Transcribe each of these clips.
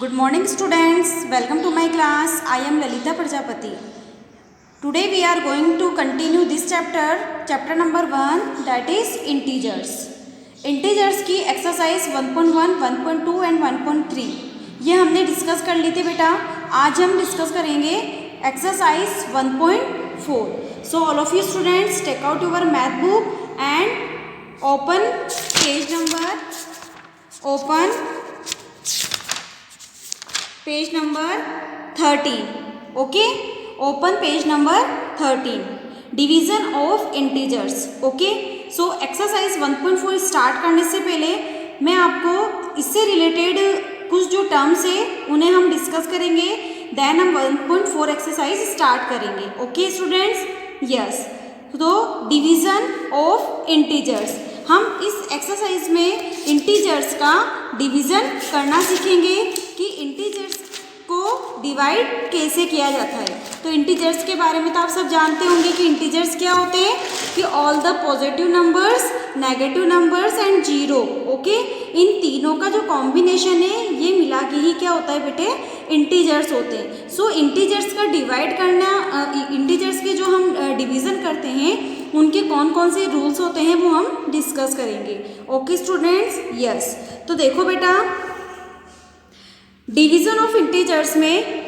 Good morning students, welcome to my class. I am Lalita Prajapati. Today we are going to continue this chapter number 1, that is integers. Integers की exercise 1.1, 1.2 and 1.3 ये हमने discuss कर ली थी बेटा. आज हम discuss करेंगे exercise 1.4. So all of you students take out your math book and open page number 13. Okay, open page number 13. Division of integers. Okay, so exercise 1.4 start करने से पहले मैं आपको इससे रिलेटेड कुछ जो टर्म्स है उन्हें हम डिस्कस करेंगे, देन हम 1.4 एक्सरसाइज स्टार्ट करेंगे. Okay students, yes. तो डिवीजन ऑफ इंटीजर्स, हम इस एक्सरसाइज में इंटीजर्स का डिवीजन करना सीखेंगे कि इंटीजर्स को डिवाइड कैसे किया जाता है. तो इंटीजर्स के बारे में तो आप सब जानते होंगे कि इंटीजर्स क्या होते हैं, कि all the positive numbers, negative numbers and zero. Okay, इन तीनों का जो कॉम्बिनेशन है ये मिला के ही क्या होता है बेटे, इंटीजर्स होते हैं. सो इंटीजर्स का डिवाइड करना, इंटीजर्स के जो हम डिवीज़न करते हैं उनके कौन कौन से रूल्स होते हैं वो हम डिस्कस करेंगे. Okay students, yes. तो देखो बेटा, डिवीज़न ऑफ इंटीजर्स में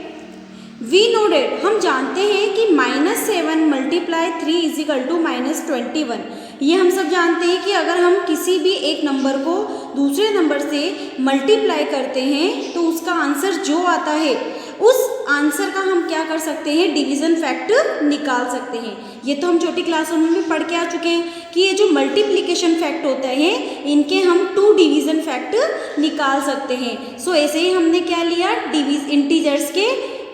वी नो डेट, हम जानते हैं कि -7 मल्टीप्लाई 3 इज इक्वल टू -21. ये हम सब जानते हैं कि अगर हम किसी भी एक नंबर को दूसरे नंबर से मल्टीप्लाई करते हैं तो उसका आंसर जो आता है उस आंसर का हम क्या कर सकते हैं, डिवीज़न फैक्ट निकाल सकते हैं. ये तो हम छोटी क्लासों में भी पढ़ के आ चुके हैं कि ये जो मल्टीप्लिकेशन फैक्ट होता है इनके हम 2 डिवीज़न फैक्ट निकाल सकते हैं. सो ऐसे ही हमने क्या लिया, इंटीजर्स के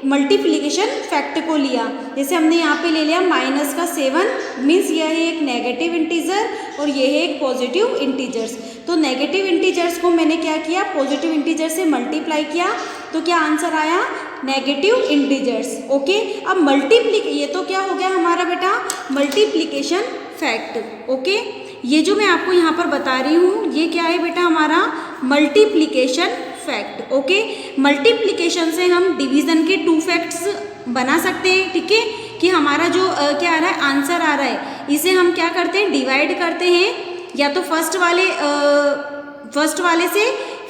मल्टीप्लिकेशन फैक्ट को लिया. जैसे हमने यहाँ पे ले लिया -7 मीन्स यह है एक नेगेटिव इंटीजर और ये है एक पॉजिटिव इंटीजर्स. तो नेगेटिव इंटीजर्स को मैंने क्या किया, पॉजिटिव इंटीजर से मल्टीप्लाई किया, तो क्या आंसर आया, नेगेटिव इंटीजर्स. ओके, अब ये तो क्या हो गया हमारा बेटा, मल्टीप्लिकेशन फैक्ट. ओके, ये जो मैं आपको यहाँ पर बता रही हूँ ये क्या है बेटा, हमारा मल्टीप्लिकेशन फैक्ट. ओके, मल्टीप्लिकेशन से हम डिवीज़न के 2 फैक्ट्स बना सकते हैं. ठीक है, कि हमारा जो क्या आ रहा है, आंसर आ रहा है, इसे हम क्या करते हैं, डिवाइड करते हैं, या तो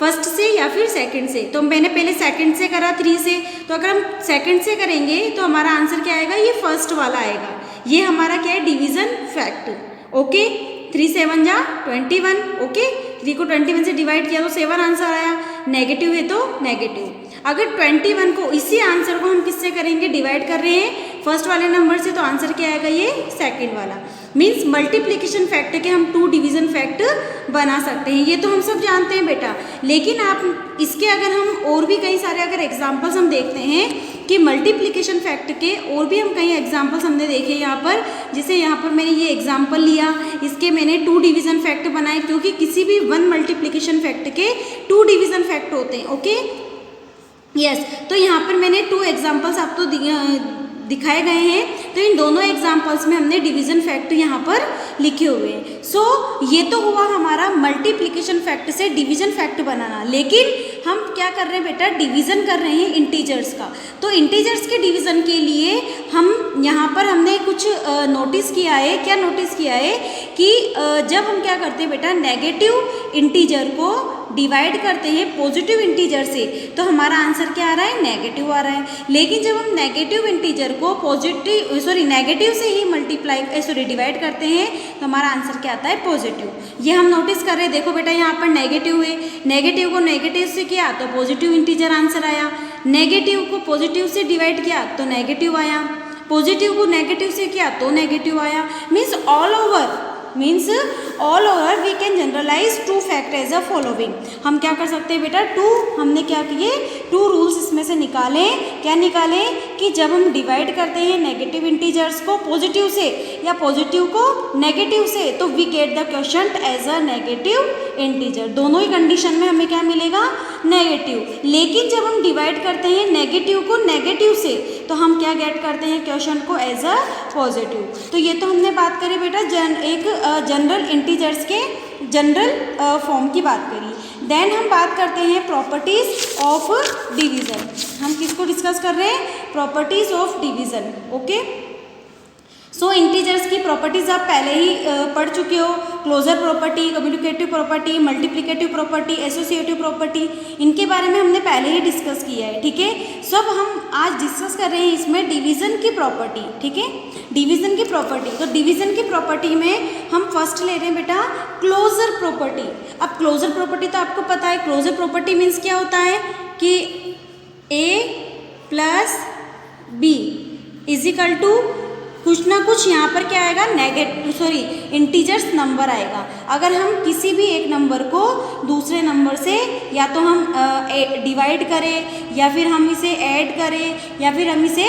फर्स्ट से या फिर सेकंड से. तो मैंने पहले सेकंड से करा 3 से, तो अगर हम सेकंड से करेंगे तो हमारा आंसर क्या आएगा, ये फर्स्ट वाला आएगा. ये हमारा क्या है, डिवीज़न फैक्ट. ओके, 3 7 जा 21. ओके, 3 को 21 से डिवाइड किया तो 7 आंसर आया. नेगेटिव है तो नेगेटिव. अगर 21 को, इसी आंसर को हम किससे करेंगे, डिवाइड कर रहे हैं फर्स्ट वाले नंबर से, तो आंसर क्या आएगा, ये सेकंड वाला. मीन्स मल्टीप्लिकेशन फैक्ट के हम 2 डिवीज़न फैक्ट बना सकते हैं. ये तो हम सब जानते हैं बेटा, लेकिन आप इसके अगर हम और भी कई सारे अगर एग्जाम्पल्स हम देखते हैं कि मल्टीप्लिकेशन फैक्ट के और भी हम कई एग्जाम्पल्स हमने देखे यहाँ पर. जैसे यहाँ पर मैंने ये एग्जाम्पल लिया, इसके मैंने 2 डिवीज़न फैक्ट बनाए, क्योंकि किसी भी 1 मल्टीप्लिकेशन फैक्ट के 2 डिवीज़न फैक्ट होते हैं. Okay, yes. तो यहाँ पर मैंने 2 एग्जाम्पल्स आपको दिखाए गए हैं. तो इन दोनों एग्जाम्पल्स में हमने डिवीज़न फैक्ट यहाँ पर लिखे हुए हैं. सो ये तो हुआ हमारा मल्टीप्लिकेशन फैक्ट से डिवीज़न फैक्ट बनाना. लेकिन हम क्या कर रहे हैं बेटा, डिवीज़न कर रहे हैं इंटीजर्स का. तो इंटीजर्स के डिवीज़न के लिए हम यहाँ पर हमने कुछ नोटिस किया है. क्या नोटिस किया है कि जब हम क्या करते हैं बेटा, नेगेटिव इंटीजर को डिवाइड करते हैं पॉजिटिव इंटीजर से, तो हमारा आंसर क्या आ रहा है, नेगेटिव आ रहा है. लेकिन जब हम नेगेटिव इंटीजर को नेगेटिव से ही डिवाइड करते हैं तो हमारा आंसर क्या आता है, पॉजिटिव. ये हम नोटिस कर रहे हैं. देखो बेटा, यहाँ पर नेगेटिव है, नेगेटिव को नेगेटिव से किया तो पॉजिटिव इंटीजर आंसर आया. नेगेटिव को पॉजिटिव से डिवाइड किया तो नेगेटिव आया. पॉजिटिव को नेगेटिव से किया तो नेगेटिव आया. Means all over we can generalise 2 fact as a following. हम क्या कर सकते हैं बेटा, 2 हमने क्या किए, 2 रूल्स इसमें से निकालें. क्या निकालें, कि जब हम डिवाइड करते हैं नेगेटिव इंटीजर्स को पॉजिटिव से या पॉजिटिव को नेगेटिव से, तो we get the quotient as a negative integer. दोनों ही कंडीशन में हमें क्या मिलेगा, नेगेटिव. लेकिन जब हम डिवाइड करते हैं नेगेटिव को नेगेटिव से, तो हम क्या गेट करते हैं, क्वोशंट को एज अ पॉजिटिव. तो ये तो हमने बात करी बेटा एक जनरल इंटीजर्स के जनरल फॉर्म की बात करी. देन हम बात करते हैं प्रॉपर्टीज ऑफ डिवीज़न। हम किसको डिस्कस कर रहे हैं? Properties of division. Okay, so integers की प्रॉपर्टीज आप पहले ही पढ़ चुके हो। Closure property, communicative property, multiplicative property, associative property, इनके बारे में हमने पहले ही डिस्कस किया है। ठीक है, सो अब हम आज डिस्कस कर रहे हैं इसमें डिवीज़न की प्रॉपर्टी। ठीक है, डिवीज़न की प्रॉपर्टी। तो डिवीज़न की प्रॉपर्टी में हम फर्स्ट ले रहे हैं बेटा क्लोजर प्रॉपर्टी। अब क्लोजर प्रॉपर्टी तो आपको पता है, क्लोजर प्रॉपर्टी मीन्स क्या होता है कि a plus B is equal to कुछ ना कुछ यहाँ पर क्या आएगा, इंटीजर्स नंबर आएगा। अगर हम किसी भी एक नंबर को दूसरे नंबर से या तो हम डिवाइड करें, या फिर हम इसे ऐड करें, या फिर हम इसे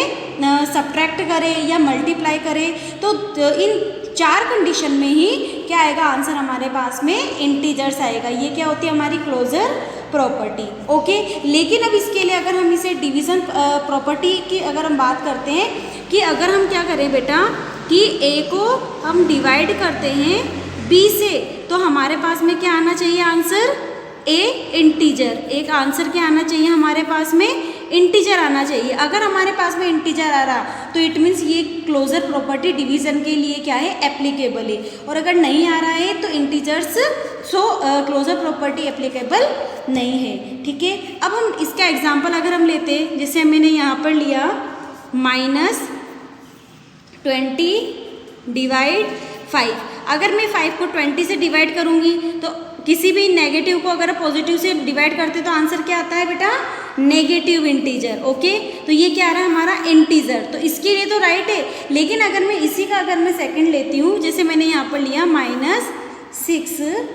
सब्ट्रैक्ट करें या मल्टीप्लाई करें, तो इन 4 कंडीशन में ही क्या आएगा आंसर हमारे पास में, इंटीजर्स आएगा। ये क्या होती है हमारी क्लोजर प्रॉपर्टी। ओके, लेकिन अब इसके लिए अगर हम इसे डिवीज़न प्रॉपर्टी की अगर हम बात करते हैं कि अगर हम क्या करें बेटा कि a को हम डिवाइड करते हैं b से, तो हमारे पास में क्या आना चाहिए आंसर, a इंटीजर। एक आंसर क्या आना चाहिए हमारे पास में, इंटीजर आना चाहिए। अगर हमारे पास में इंटीजर आ रहा तो इट मीन्स ये क्लोजर प्रॉपर्टी डिवीज़न के लिए क्या है, एप्लीकेबल है। और अगर नहीं आ रहा है तो इंटीजर्स क्लोजर प्रॉपर्टी एप्लीकेबल नहीं है। ठीक है, अब हम इसका एग्जाम्पल अगर हम लेते हैं, जैसे मैंने यहाँ पर लिया -20 डिवाइड 5। अगर मैं 5 को 20 से डिवाइड करूँगी तो किसी भी नेगेटिव को अगर पॉजिटिव से डिवाइड करते तो आंसर क्या आता है बेटा, नेगेटिव इंटीजर। ओके, तो ये क्या आ रहा है हमारा इंटीजर, तो इसके लिए तो राइट है। लेकिन अगर मैं इसी का अगर मैं सेकंड लेती हूँ, जैसे मैंने यहाँ पर लिया -6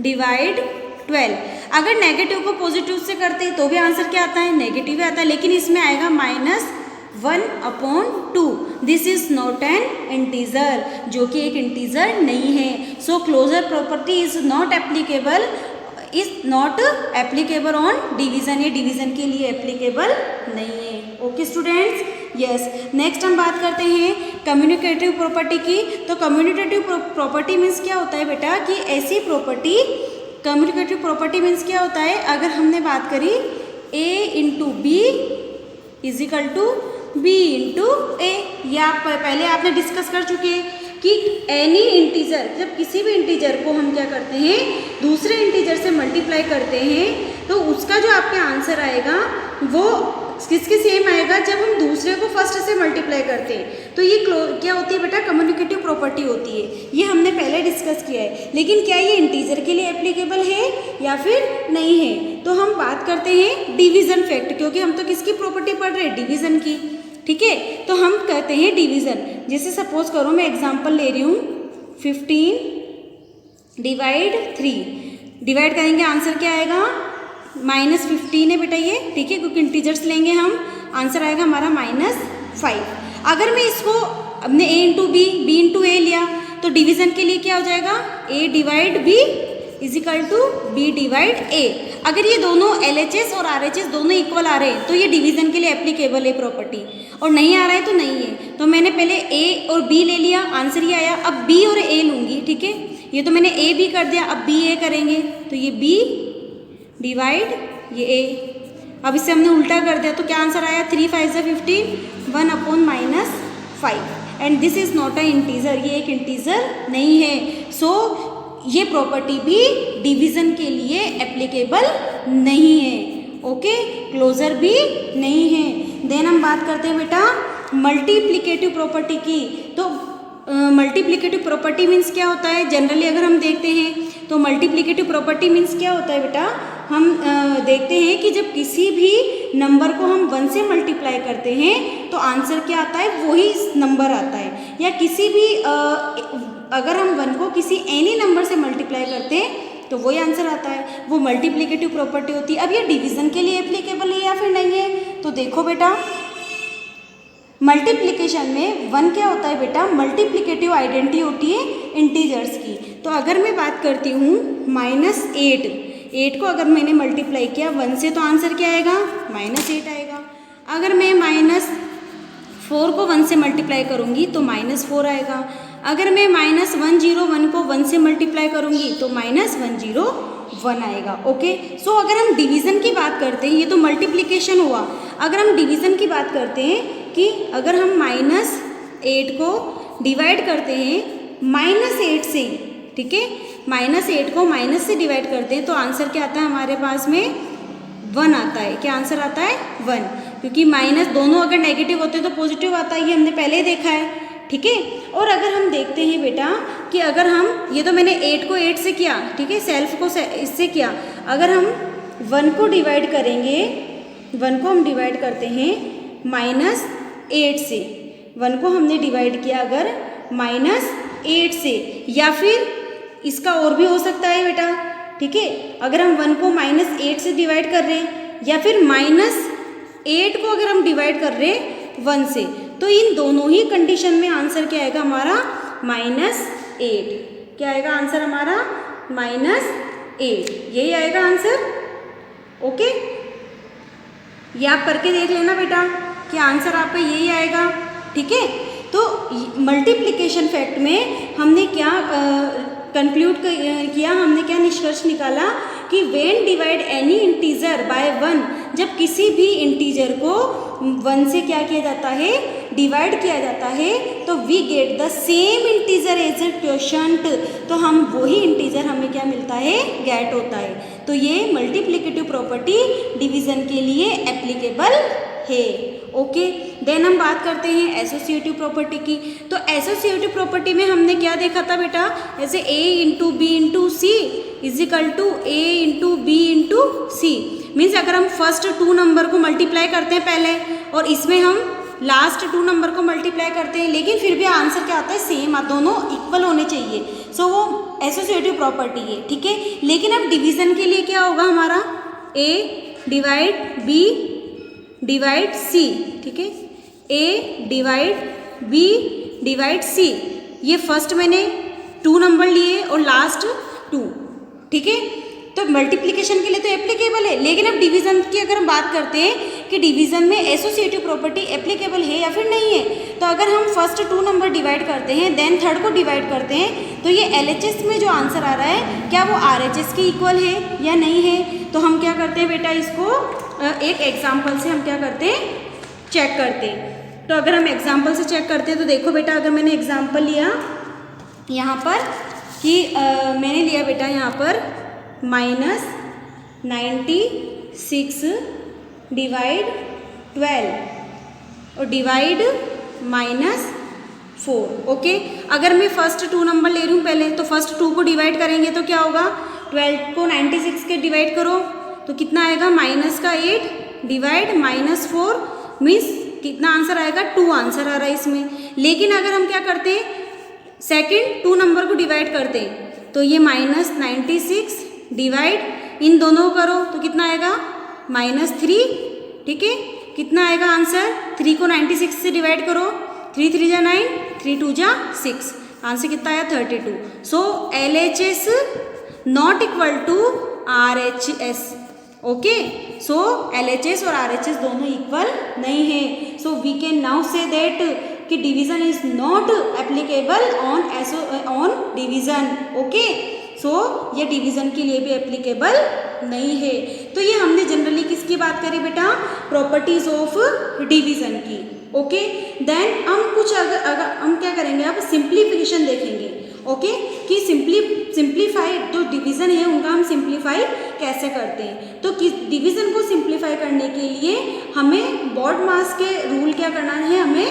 डिवाइड 12, अगर नेगेटिव को पॉजिटिव से करते तो भी आंसर क्या आता है, नेगेटिव आता है। लेकिन इसमें आएगा -1/2। This is not an integer, जो कि एक इंटीजर नहीं है। So closure property is not applicable on division. ये डिवीज़न के लिए एप्लीकेबल नहीं है। Okay students, yes. नेक्स्ट हम बात करते हैं कम्युनिकेटिव प्रॉपर्टी की। तो कम्युनिकेटिव प्रॉपर्टी मीन्स क्या होता है बेटा कि ऐसी प्रॉपर्टी, कम्युनिकेटिव प्रॉपर्टी मीन्स क्या होता है, अगर हमने बात करी a × b is equal to b × a, या पहले आपने डिस्कस कर चुके हैं कि एनी इंटीजर, जब किसी भी इंटीजर को हम क्या करते हैं दूसरे इंटीजर से मल्टीप्लाई करते हैं तो उसका जो आपका आंसर आएगा वो किसके सेम आएगा, जब हम दूसरे को फर्स्ट से मल्टीप्लाई करते हैं। तो ये क्या होती है बेटा, कम्युनिकेटिव प्रॉपर्टी होती है। ये हमने पहले डिस्कस किया है। लेकिन क्या ये इंटीजर के लिए एप्लीकेबल है या फिर नहीं है, तो हम बात करते हैं डिवीज़न फैक्ट, क्योंकि हम तो किसकी प्रॉपर्टी पढ़ रहे हैं, डिवीज़न की। ठीक है, तो हम कहते हैं डिवीज़न। जैसे सपोज करो मैं एग्जांपल ले रही हूँ 15 डिवाइड 3, डिवाइड करेंगे आंसर क्या आएगा, -15 है बेटा ये। ठीक है, क्योंकि इंटीजर्स लेंगे हम, आंसर आएगा हमारा -5। अगर मैं इसको अपने a × b, b × a लिया तो डिवीज़न के लिए क्या हो जाएगा, a divide b is equal to b divide a। अगर ये दोनों LHS और RHS दोनों इक्वल आ रहे हैं तो ये डिवीज़न के लिए एप्लीकेबल है प्रॉपर्टी, और नहीं आ रहा है तो नहीं है। तो मैंने पहले a और b ले लिया, आंसर ये आया। अब b और a लूँगी। ठीक है, ये तो मैंने a b कर दिया, अब b a करेंगे तो ये b डिवाइड ये a। अब इसे हमने उल्टा कर दिया तो क्या आंसर आया, 3 × 5 = 15, 1/-5, and this is not a integer, ये एक इंटीजर नहीं है। सो ये प्रॉपर्टी भी डिवीज़न के लिए एप्लीकेबल नहीं है। ओके, क्लोजर भी नहीं है। देन हम बात करते हैं बेटा मल्टीप्लिकेटिव प्रॉपर्टी की। तो मल्टीप्लिकेटिव प्रॉपर्टी मीन्स क्या होता है, जनरली अगर हम देखते हैं तो मल्टीप्लिकेटिव प्रॉपर्टी मीन्स क्या होता है बेटा, हम देखते हैं कि जब किसी भी नंबर को हम 1 से मल्टीप्लाई करते हैं तो आंसर क्या आता है, वही नंबर आता है। या किसी भी अगर हम 1 को किसी एनी नंबर से मल्टीप्लाई करते हैं तो वही आंसर आता है, वो मल्टीप्लिकेटिव प्रॉपर्टी होती है। अब ये डिवीज़न के लिए एप्लीकेबल है या फिर नहीं है, तो देखो बेटा मल्टीप्लिकेशन में 1 क्या होता है बेटा, मल्टीप्लिकेटिव आइडेंटिटी होती है इंटीजर्स की। तो अगर मैं बात करती हूँ -8 को अगर मैंने मल्टीप्लाई किया 1 से तो आंसर क्या आएगा, -8 आएगा। अगर मैं -4 को 1 से मल्टीप्लाई करूँगी तो -4 आएगा। अगर मैं -101 को 1 से मल्टीप्लाई करूँगी तो -101 1 आएगा। ओके, सो अगर हम डिवीज़न की बात करते हैं, ये तो मल्टीप्लिकेशन हुआ, अगर हम डिवीज़न की बात करते हैं कि अगर हम -8 को डिवाइड करते हैं -8 से, ठीक है, -8 को माइनस से डिवाइड करते हैं तो आंसर क्या आता है हमारे पास में 1 आता है। क्या आंसर आता है 1, क्योंकि माइनस दोनों अगर नेगेटिव होते हैं तो पॉजिटिव आता है, ये हमने पहले ही देखा है। ठीक है, और अगर हम देखते हैं बेटा कि अगर हम, ये तो मैंने 8 को 8 से किया, ठीक है, सेल्फ को इससे किया, अगर हम 1 को डिवाइड करेंगे, 1 को हम डिवाइड करते हैं -8 से, 1 को हमने डिवाइड किया अगर -8 से, या फिर इसका और भी हो सकता है बेटा, ठीक है, अगर हम 1 को -8 से डिवाइड कर रहे हैं या फिर -8 को अगर हम डिवाइड कर रहे हैं 1 से, तो इन दोनों ही कंडीशन में आंसर क्या आएगा हमारा -8। क्या आएगा आंसर हमारा -8, यही आएगा आंसर। ओके, ये आप करके देख लेना बेटा कि आंसर आपका यही आएगा। ठीक है, तो मल्टीप्लिकेशन फैक्ट में हमने क्या कंक्लूड किया, हमने क्या निष्कर्ष निकाला कि when divide any integer by 1, जब किसी भी इंटीजर को 1 से क्या किया जाता है, डिवाइड किया जाता है, तो we get the same integer as a quotient, तो हम वही इंटीजर हमें क्या मिलता है, गेट होता है। तो ये मल्टीप्लिकेटिव प्रॉपर्टी डिवीजन के लिए एप्लीकेबल है। ओके, देन हम बात करते हैं एसोसिएटिव प्रॉपर्टी की। तो एसोसिएटिव प्रॉपर्टी में हमने क्या देखा था बेटा, जैसे a into b into c is equal to a into b into c, means अगर हम फर्स्ट 2 नंबर को मल्टीप्लाई करते हैं पहले और इसमें हम लास्ट 2 नंबर को मल्टीप्लाई करते हैं, लेकिन फिर भी आंसर क्या आता है, सेम, दोनों इक्वल होने चाहिए, सो वो एसोसिएटिव प्रॉपर्टी है। ठीक है, लेकिन अब डिवीजन के लिए क्या होगा हमारा, a divide b divide c, ठीक है, a divide b divide c, ये फर्स्ट मैंने 2 नंबर लिए और लास्ट 2, ठीक है, तो मल्टीप्लिकेशन के लिए तो एप्लीकेबल है, लेकिन अब डिवीजन की अगर हम बात करते हैं कि डिवीजन में एसोसिएटिव प्रॉपर्टी एप्लीकेबल है या फिर नहीं है, तो अगर हम फर्स्ट 2 नंबर डिवाइड करते हैं देन थर्ड को डिवाइड करते हैं, तो ये LHS में जो आंसर आ रहा है क्या वो RHS के इक्वल है या नहीं है। तो हम क्या करते हैं बेटा, इसको एक एग्जाम्पल से हम क्या करते हैं, चेक करते हैं। तो अगर हम एग्जाम्पल से चेक करते हैं तो देखो बेटा, अगर मैंने एग्जाम्पल लिया यहाँ पर कि मैंने लिया बेटा यहाँ पर -96 डिवाइड 12 और डिवाइड -4। ओके, अगर मैं फर्स्ट 2 नंबर ले रही हूँ पहले, तो फर्स्ट 2 को डिवाइड करेंगे तो क्या होगा, 12 को 96 के डिवाइड करो तो कितना आएगा, -8 डिवाइड -4, मीन्स कितना आंसर आएगा, 2 आंसर आ रहा है इसमें। लेकिन अगर हम क्या करते हैं, सेकंड 2 नंबर को डिवाइड करते हैं तो ये -96 डिवाइड इन दोनों करो तो कितना आएगा, -3, ठीक है, कितना आएगा आंसर, 3 को 96 से डिवाइड करो, 3 3 जा 9, 3 2 जा 6, आंसर कितना आया 32। So LHS not equal to RHS। Okay, so LHS और RHS दोनों इक्वल नहीं है, so we can now say that कि division is not applicable on division. Okay, so ये डिवीजन के लिए भी एप्लीकेबल नहीं है। तो ये हमने जनरली किसकी बात करी बेटा, प्रॉपर्टीज ऑफ डिवीजन की। ओके, देन हम कुछ अगर हम क्या करेंगे, अब सिंप्लीफिकेशन देखेंगे। ओके, कि सिंप्लीफाई जो डिवीज़न है उनका हम सिंप्लीफाई कैसे करते हैं। तो किस डिवीज़न को सिंप्लीफाई करने के लिए हमें BODMAS के रूल क्या करना है, हमें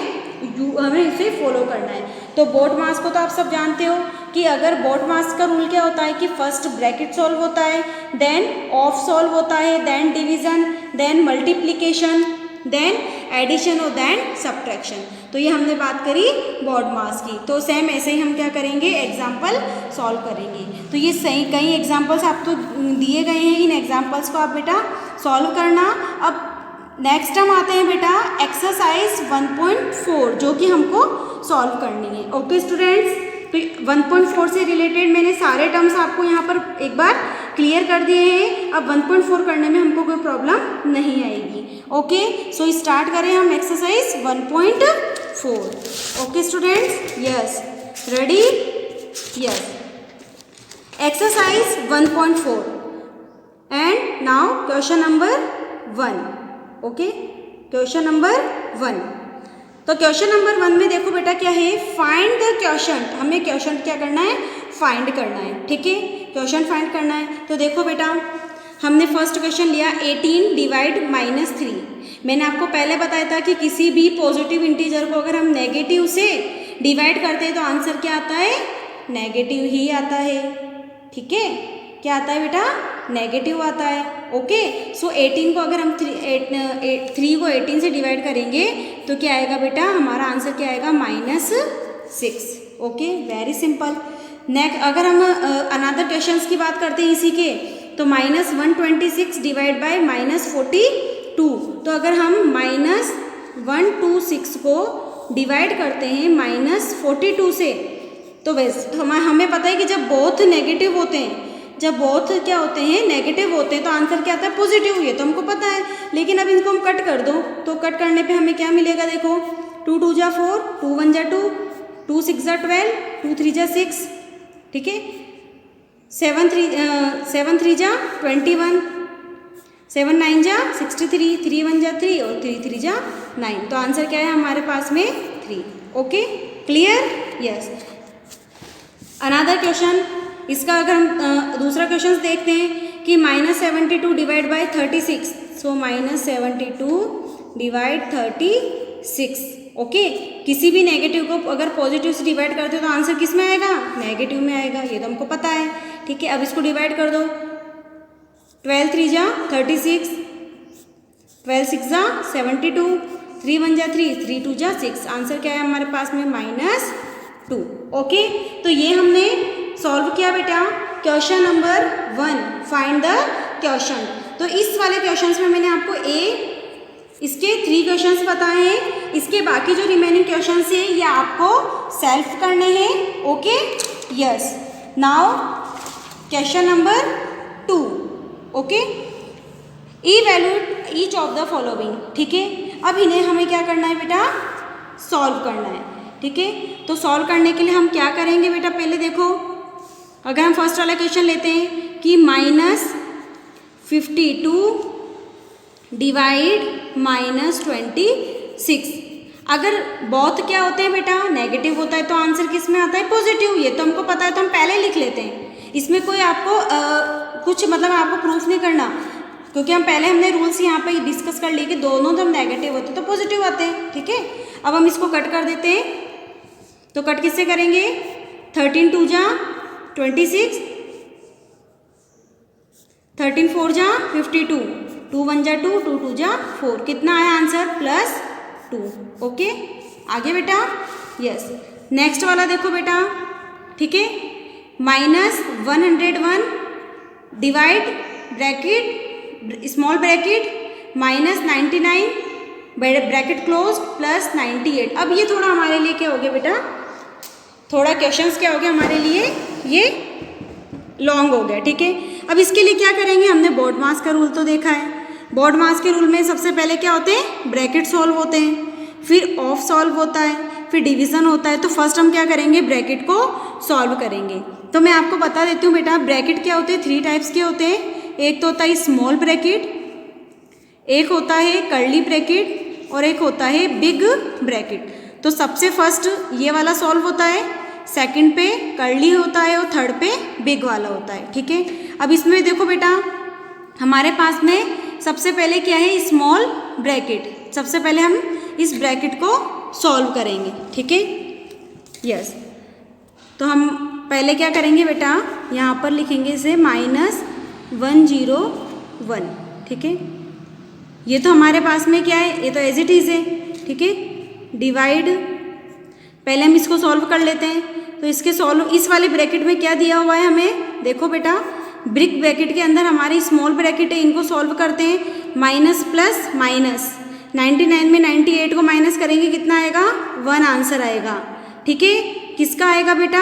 इसे फॉलो करना है। तो BODMAS को तो आप सब जानते हो कि अगर BODMAS का रूल क्या होता है कि फर्स्ट ब्रैकेट सॉल्व होता है, देन ऑफ सॉल्व होता है, then division, then multiplication, then addition और देन सब्ट्रैक्शन। तो ये हमने बात करी BODMAS की। तो सेम ऐसे ही हम क्या करेंगे, एग्जाम्पल सॉल्व करेंगे। तो ये सही कई एग्जाम्पल्स आपको दिए गए हैं, इन एग्जाम्पल्स को आप बेटा सॉल्व करना। अब नेक्स्ट हम आते हैं बेटा एक्सरसाइज 1.4 जो कि हमको सॉल्व करनी है। ओके स्टूडेंट्स, तो 1.4 से रिलेटेड मैंने सारे टर्म्स आपको यहाँ पर एक बार क्लियर कर दिए हैं। अब 1.4 करने में हमको कोई प्रॉब्लम नहीं आएगी। ओके, सो स्टार्ट करें हम exercise 1.4। Okay students, yes, ready, yes. Exercise 1.4, and now question number 1. Okay, question number 1. तो क्वेश्चन नंबर 1 में देखो बेटा क्या है, फाइंड द क्वोशंट. हमें क्वोशंट क्या करना है, फाइंड करना है. ठीक है, क्वोशंट फाइंड करना है. तो देखो बेटा हमने फर्स्ट क्वेश्चन लिया 18 डिवाइड -3. मैंने आपको पहले बताया था कि किसी भी पॉजिटिव इंटीजर को अगर हम नेगेटिव से डिवाइड करते हैं तो आंसर क्या आता है, नेगेटिव ही आता है. ठीक है, क्या आता है बेटा, नेगेटिव आता है. ओके, सो 18 को अगर हम 3 को 18 से डिवाइड करेंगे तो क्या आएगा बेटा, हमारा आंसर क्या आएगा, -6. Okay, very simple. नेक्स्ट अगर हम अनदर क्वेश्चंस की बात करते हैं इसी के, तो -126 डिवाइड बाय -42. तो अगर हम -126 को डिवाइड करते हैं -42 से, तो वैसे हमें पता है कि जब बोथ नेगेटिव होते हैं, जब बोथ क्या होते हैं, नेगेटिव होते हैं, तो आंसर क्या आता है, पॉजिटिव. ये तो हमको पता है. लेकिन अब इनको हम कट कर दो, तो कट करने पे हमें क्या मिलेगा, देखो 2 2 जा 4, 2 1 जा 2, 2 6 जा 12, 2 3 जा 6. ठीक है, 7 3 जा 21, 7 9 जा 63, 3 1 जा 3 और 3 3 जा 9. तो आंसर क्या है हमारे पास में, 3. Okay, clear. Yes, another question. इसका अगर हम दूसरा क्वेश्चन देखते हैं कि -72 divide by 36. So -72 divide 36. Okay, किसी भी नेगेटिव को अगर पॉजिटिव से डिवाइड करते हो तो आंसर किस में आएगा, नेगेटिव में आएगा. ये तो हमको पता है. ठीक है, अब इसको डिवाइड कर दो. 12 3 जा 36, 12 6 जा 72, 3 1 जा 3, 3 2 जा 6. आंसर क्या है हमारे पास में, -2. ओके, तो ये हमने सॉल्व किया बेटा question number 1, find the quotient. तो इस वाले क्वेश्चंस में मैंने आपको इसके 3 क्वेश्चंस बताए हैं. इसके बाकी जो रिमेनिंग क्वेश्चंस हैं ये आपको सेल्फ करने हैं. Okay, yes. Now question number 2. Okay, evaluate each of the following. ठीक है, अब इन्हें हमें क्या करना है बेटा, सॉल्व करना है. ठीक है, तो सॉल्व करने के लिए हम क्या करेंगे बेटा, पहले देखो अगर हम फर्स्ट वाला क्वेश्चन लेते हैं कि -52 डिवाइड -26. अगर बहुत क्या होते हैं बेटा, नेगेटिव होता है, तो आंसर किस में आता है, पॉजिटिव. ये तो हमको पता है, तो हम पहले लिख लेते हैं. इसमें कोई आपको कुछ मतलब आपको प्रूफ नहीं करना, क्योंकि हमने रूल्स यहाँ पे डिस्कस कर लिए कि दोनों जब नेगेटिव होते हैं तो पॉजिटिव आते हैं. ठीक है, अब हम इसको कट कर देते हैं. तो कट किससे करेंगे, 13 2 जा 26, 13 4 जा 52, 2 1 जा 2, 2 2 जा 4. कितना आया आंसर, +2. ओके, आगे बेटा. यस, नेक्स्ट वाला देखो बेटा. ठीक है, -101 divide bracket small bracket -99 bracket close +98. अब ये थोड़ा हमारे लिए क्या हो गया बेटा, थोड़ा क्वेश्चंस क्या हो गया हमारे लिए, ये लॉन्ग हो गया. ठीक है, अब इसके लिए क्या करेंगे, हमने बोर्ड मास का रूल तो देखा है. बोर्ड मास के रूल में सबसे पहले क्या होते हैं, ब्रैकेट सॉल्व होते हैं, फिर ऑफ सॉल्व होता है, फिर डिवीज़न होता है. तो फर्स्ट हम क्या करेंगे, ब्रैकेट को सॉल्व करेंगे. तो मैं आपको बता देती हूँ बेटा, ब्रैकेट क्या होते हैं, 3 टाइप्स के होते हैं. एक तो होता है स्मॉल ब्रैकेट, एक होता है कर्ली ब्रैकेट और एक होता है बिग ब्रैकेट. तो सबसे फर्स्ट ये वाला सॉल्व होता है, सेकंड पे कर्ली होता है और थर्ड पे बिग वाला होता है. ठीक है, अब इसमें देखो बेटा हमारे पास में सबसे पहले क्या है, स्मॉल ब्रैकेट. सबसे पहले हम इस ब्रैकेट को सॉल्व करेंगे. ठीक है, यस. तो हम पहले क्या करेंगे बेटा, यहाँ पर लिखेंगे इसे -101. ठीक है, ये तो हमारे पास में क्या है, ये तो एज इट इज़ है. ठीक है, डिवाइड पहले हम इसको सॉल्व कर लेते हैं. तो इसके सॉल्व इस वाले ब्रैकेट में क्या दिया हुआ है हमें, देखो बेटा ब्रिक ब्रैकेट के अंदर हमारी स्मॉल ब्रैकेट है, इनको सॉल्व करते हैं. माइनस प्लस माइनस, 99 में 98 को माइनस करेंगे, कितना आएगा, 1 आंसर आएगा. ठीक है, किसका आएगा बेटा,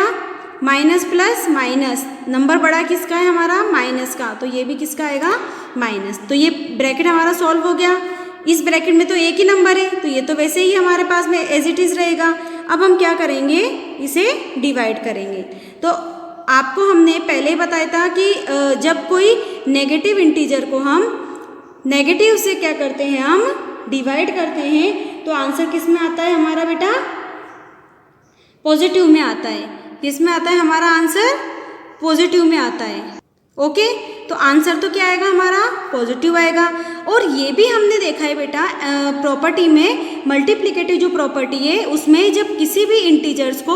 माइनस प्लस माइनस, नंबर बड़ा किसका है हमारा, माइनस का, तो ये भी किसका आएगा, माइनस. तो ये ब्रैकेट हमारा सॉल्व हो गया. इस ब्रैकेट में तो एक ही नंबर है, तो ये तो वैसे ही हमारे पास में एज इट इज़ रहेगा. अब हम क्या करेंगे, इसे डिवाइड करेंगे. तो आपको हमने पहले ही बताया था कि जब कोई नेगेटिव इंटीजर को हम नेगेटिव से क्या करते हैं, हम डिवाइड करते हैं, तो आंसर किस में आता है हमारा बेटा, पॉजिटिव में आता है। किस में आता है हमारा आंसर, पॉजिटिव में आता है। ओके, तो आंसर तो क्या आएगा हमारा, पॉजिटिव आएगा। और ये भी हमने देखा है बेटा प्रॉपर्टी में, मल्टीप्लिकेटिव जो प्रॉपर्टी है उसमें जब किसी भी इंटीजर्स को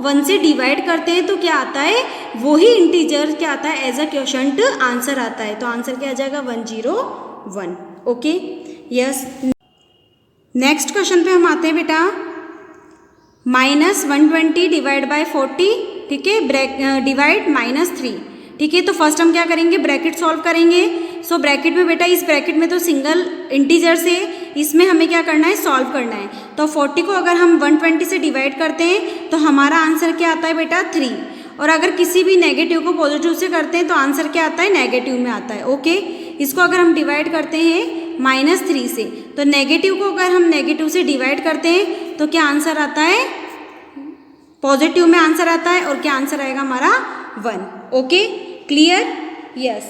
1 से डिवाइड करते हैं तो क्या आता है, वही इंटीजर क्या आता है, एज अ क्वोशंट आंसर आता है। तो आंसर क्या आ जाएगा, 101। Okay, yes. नेक्स्ट क्वेश्चन पे हम आते हैं बेटा, -120 डिवाइड बाय 40, ठीक है, डिवाइड -3, ठीक है। तो फर्स्ट हम क्या करेंगे, ब्रैकेट सॉल्व करेंगे। सो ब्रैकेट में बेटा, इस ब्रैकेट में तो सिंगल इंटीजर्स है, इसमें हमें क्या करना है, सॉल्व करना है। तो 40 को अगर हम 120 से डिवाइड करते हैं तो हमारा आंसर क्या आता है बेटा, 3। और अगर किसी भी नेगेटिव को पॉजिटिव से करते हैं तो आंसर क्या आता है, नेगेटिव में आता है। ओके, इसको अगर हम डिवाइड करते हैं -3 से, तो नेगेटिव को अगर हम नेगेटिव से डिवाइड करते हैं तो क्या आंसर आता है, पॉजिटिव में आंसर आता है। और क्या आंसर आएगा हमारा, 1। Okay, clear, yes.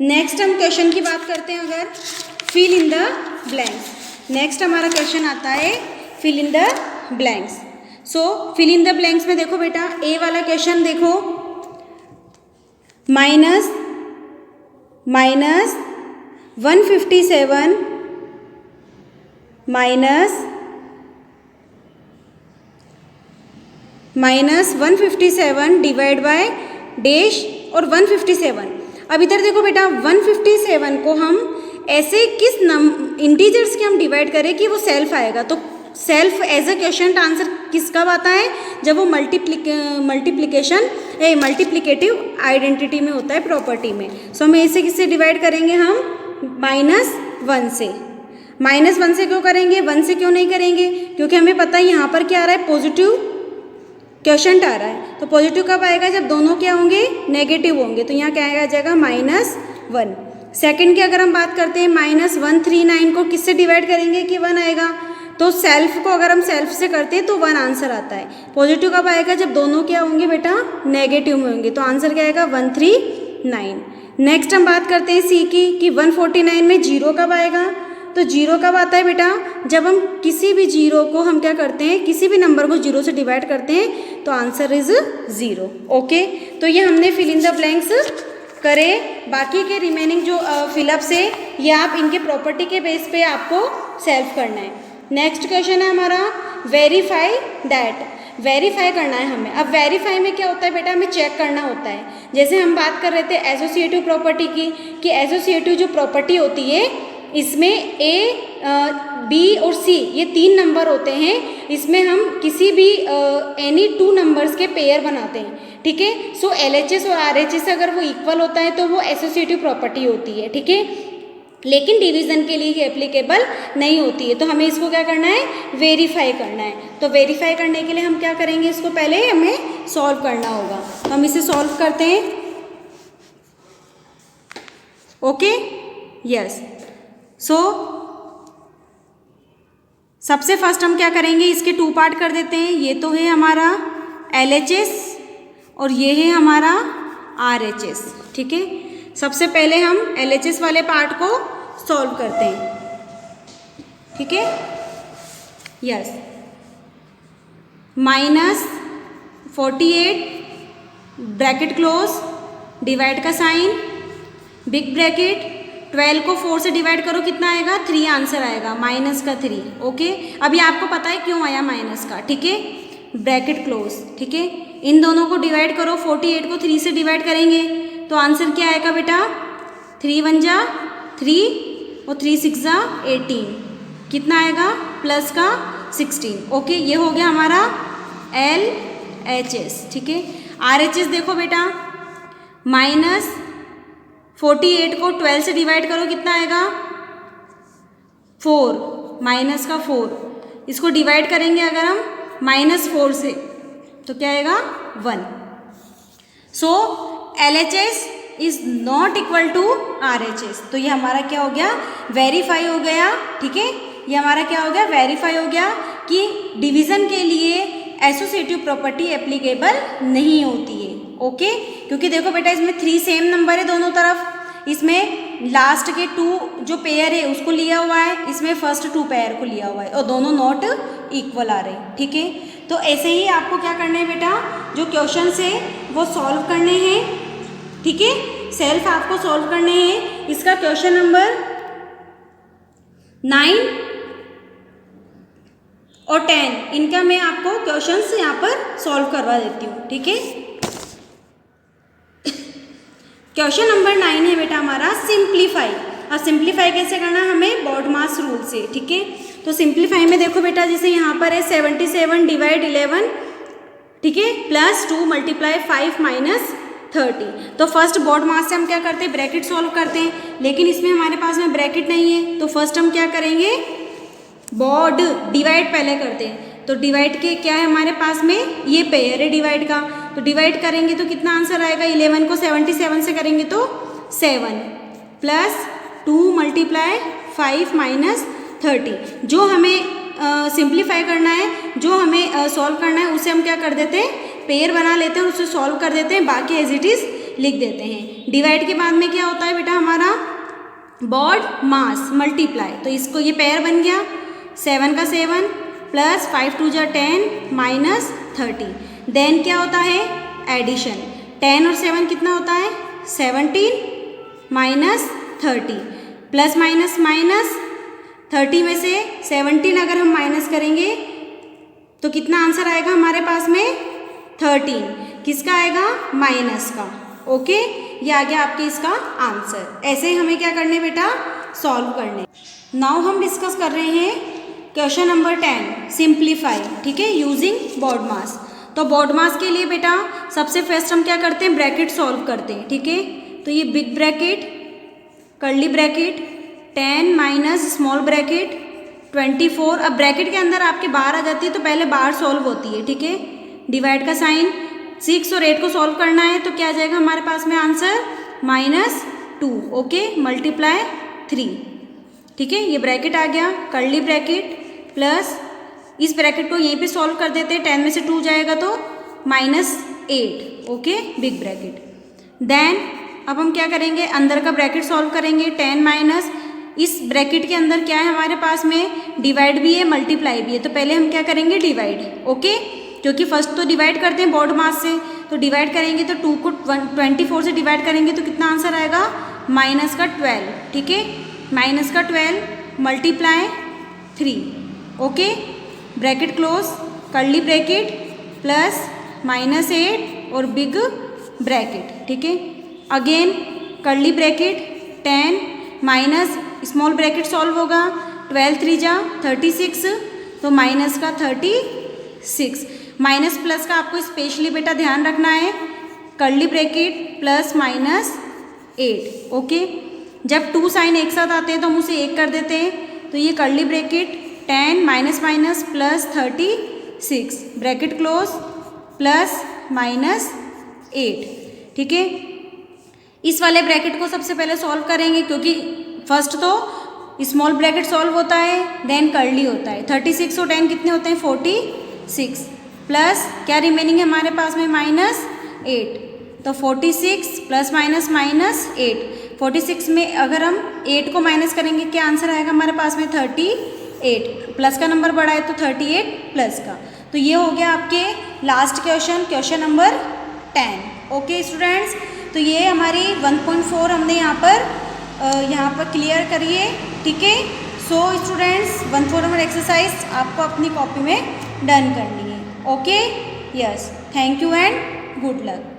नेक्स्ट हम क्वेश्चन की बात करते हैं, अगर fill in the blanks. Next हमारा क्वेश्चन आता है fill in the blanks. So fill in the blanks में देखो बेटा, ए वाला क्वेश्चन देखो, -157 -157 डिवाइड बाय डैश और 157। अब इधर देखो बेटा, 157 को हम ऐसे किस इंटीजर्स के हम डिवाइड करें कि वो सेल्फ आएगा। तो self as a quotient answer किस कब आता है, जब वो मल्टीप्लिकेटिव आइडेंटिटी में होता है, प्रॉपर्टी में। सो हमें इसे किससे डिवाइड करेंगे, हम -1 से। -1 से क्यों करेंगे, 1 से क्यों नहीं करेंगे, क्योंकि हमें पता है यहाँ पर क्या आ रहा है, पॉजिटिव क्वोशंट आ रहा है। तो पॉजिटिव कब आएगा, जब दोनों क्या होंगे, नेगेटिव होंगे। तो यहाँ क्या आ जाएगा, -1। सेकंड की अगर हम बात करते हैं, -139 को किससे डिवाइड करेंगे कि 1 आएगा। तो सेल्फ को अगर हम सेल्फ से करते हैं तो 1 आंसर आता है। पॉजिटिव कब आएगा, जब दोनों क्या होंगे बेटा, नेगेटिव में होंगे। तो आंसर क्या आएगा, 139। नेक्स्ट हम बात करते हैं सी की, कि 149 में 0 कब आएगा। तो 0 कब आता है बेटा, जब हम किसी भी 0 को हम क्या करते हैं, किसी भी नंबर को 0 से डिवाइड करते हैं तो आंसर इज 0। ओके, तो ये हमने फिल इन द ब्लैंक्स करे। बाकी के रिमेनिंग जो फिलअप्स है ये आप इनके प्रॉपर्टी के बेस पे आपको सॉल्व करना है। नेक्स्ट क्वेश्चन है हमारा, वेरीफाई दैट। वेरीफाई करना है हमें। अब वेरीफाई में क्या होता है बेटा, हमें चेक करना होता है। जैसे हम बात कर रहे थे एसोसिएटिव प्रॉपर्टी की, कि एसोसिएटिव जो प्रॉपर्टी होती है इसमें ए, बी और सी ये 3 नंबर होते हैं। इसमें हम किसी भी एनी 2 नंबर्स के पेयर बनाते हैं, ठीक है। सो LHS और RHS अगर वो इक्वल होता है तो वो एसोसिएटिव प्रॉपर्टी होती है, ठीक है। लेकिन डिवीज़न के लिए एप्लीकेबल नहीं होती है। तो हमें इसको क्या करना है, वेरीफाई करना है। तो वेरीफाई करने के लिए हम क्या करेंगे, इसको पहले हमें सॉल्व करना होगा। तो हम इसे सॉल्व करते हैं। Okay, yes. सो सबसे फर्स्ट हम क्या करेंगे, इसके 2 पार्ट कर देते हैं। ये तो है हमारा LHS और ये है हमारा RHS, ठीक है। सबसे पहले हम LHS वाले पार्ट को सॉल्व करते हैं, ठीक है, यस। -48 ब्रैकेट क्लोज, डिवाइड का साइन, बिग ब्रैकेट, 12 को 4 से डिवाइड करो, कितना आएगा, 3 आंसर आएगा, -3। ओके, अभी आपको पता है क्यों आया माइनस का, ठीक है। ब्रैकेट क्लोज, ठीक है। इन दोनों को डिवाइड करो, 48 को 3 से डिवाइड करेंगे तो आंसर क्या आएगा बेटा, 3 1 जा 3 और 3 6 जा 18, कितना आएगा, प्लस का 16। ओके, ये हो गया हमारा LHS, ठीक है। RHS देखो बेटा, -48 को 12 से डिवाइड करो, कितना आएगा, 4, माइनस का 4। इसको डिवाइड करेंगे अगर हम -4 से तो क्या आएगा, 1। So LHS is not equal to RHS। तो ये हमारा क्या हो गया, वेरीफाई हो गया, ठीक है। ये हमारा क्या हो गया, वेरीफाई हो गया कि डिवीज़न के लिए एसोसिएटिव प्रॉपर्टी एप्लीकेबल नहीं होती है। ओके, क्योंकि देखो बेटा इसमें 3 सेम नंबर है दोनों तरफ, इसमें लास्ट के 2 जो पेयर है उसको लिया हुआ है, इसमें फर्स्ट 2 पेयर को लिया हुआ है और दोनों नॉट इक्वल आ रहे हैं। ठीक है, तो ऐसे ही आपको क्या करना है बेटा, जो क्वेश्चन है वो सॉल्व करने हैं। ठीक है, सेल्फ आपको सॉल्व करने हैं। इसका क्वेश्चन नंबर 9 और 10 इनका मैं आपको क्वेश्चंस यहाँ पर सॉल्व करवा देती हूँ। ठीक है, क्वेश्चन नंबर 9 है बेटा हमारा सिंप्लीफाई। अब सिंप्लीफाई कैसे करना है, हमें बॉड मास रूल से। ठीक है, तो सिंप्लीफाई में देखो बेटा जैसे यहाँ पर है 77 डिवाइड 11, ठीक है, प्लस 2 मल्टीप्लाई 5 माइनस 30। तो फर्स्ट बॉड मास से हम क्या करते हैं, ब्रैकेट सॉल्व करते हैं, लेकिन इसमें हमारे पास में ब्रैकेट नहीं है, तो फर्स्ट हम क्या करेंगे, बॉड डिवाइड पहले करते हैं। तो डिवाइड के क्या है हमारे पास में, ये पेयर है डिवाइड का, तो डिवाइड करेंगे तो कितना आंसर आएगा, 11 को 77 से करेंगे तो 7 प्लस 2 मल्टीप्लाई 5 माइनस 30। जो हमें सिंप्लीफाई करना है, जो हमें सॉल्व करना है, उसे हम क्या कर देते हैं, पेयर बना लेते हैं और उसे सॉल्व कर देते हैं, बाकी एज इट इज लिख देते हैं। डिवाइड के बाद में क्या होता है बेटा हमारा बॉड मास मल्टीप्लाई, तो इसको ये पेयर बन गया 7 का 7 प्लस 5 2 जा 10 माइनस 30। देन क्या होता है एडिशन, 10 और 7 कितना होता है 17 माइनस 30 प्लस माइनस माइनस 30 में से 17 अगर हम माइनस करेंगे तो कितना आंसर आएगा हमारे पास में 13, किसका आएगा माइनस का। ओके, ये आ गया आपके इसका आंसर। ऐसे हमें क्या करने बेटा, सॉल्व करने। नाउ हम डिस्कस कर रहे हैं क्वेश्चन नंबर 10 सिंप्लीफाई। ठीक है, यूजिंग बॉड मास। तो बॉड मास के लिए बेटा सबसे फर्स्ट हम क्या करते हैं, ब्रैकेट सॉल्व करते हैं। ठीक है, तो ये big bracket curly bracket 10 minus small bracket 24। अब ब्रैकेट के अंदर आपके बाहर आ जाती है तो पहले बाहर सॉल्व होती है। ठीक है, डिवाइड का साइन 6 और 8 को सॉल्व करना है तो क्या आ जाएगा हमारे पास में आंसर -2। Okay, multiply 3। ठीक है, ये ब्रैकेट आ गया कर्ली ब्रैकेट प्लस इस ब्रैकेट को यहीं पे सॉल्व कर देते हैं, 10 में से 2 जाएगा तो -8। Okay, big bracket. देन अब हम क्या करेंगे, अंदर का ब्रैकेट सॉल्व करेंगे, 10 माइनस इस ब्रैकेट के अंदर क्या है हमारे पास में डिवाइड भी है मल्टीप्लाई भी है, तो पहले हम क्या करेंगे डिवाइड। ओके, क्योंकि फर्स्ट तो डिवाइड करते हैं बॉड मास से, तो डिवाइड करेंगे तो 2 को 24 से डिवाइड करेंगे तो कितना आंसर आएगा -12। ठीक है, -12 multiply 3। Okay, bracket close curly bracket plus -8 और बिग ब्रैकेट। ठीक है, again curly bracket 10 minus small bracket solve होगा, 12 3 जा 36, तो माइनस का 36। माइनस प्लस का आपको स्पेशली बेटा ध्यान रखना है, कर्ली ब्रैकेट प्लस -8। ओके, जब 2 साइन एक साथ आते हैं तो हम उसे 1 कर देते हैं, तो ये curly bracket 10 minus minus plus 36 bracket close plus -8। ठीक है, इस वाले ब्रैकेट को सबसे पहले सॉल्व करेंगे क्योंकि फर्स्ट तो स्मॉल ब्रैकेट सॉल्व होता है देन कर्ली होता है। 36 और 10 कितने होते हैं 46 प्लस क्या रिमेनिंग है हमारे पास में -8, तो 46 प्लस माइनस -8। 46 में अगर हम 8 को माइनस करेंगे क्या आंसर आएगा हमारे पास में 38। प्लस का नंबर बड़ा है तो 38 प्लस का। तो ये हो गया आपके last question number 10। Okay students, तो ये हमारी 1.4 हमने यहाँ पर क्लियर करिए। ठीक है, सो स्टूडेंट्स 1.4 नंबर एक्सरसाइज आपको अपनी कॉपी में डन करनी है। Okay, yes, thank you and good luck.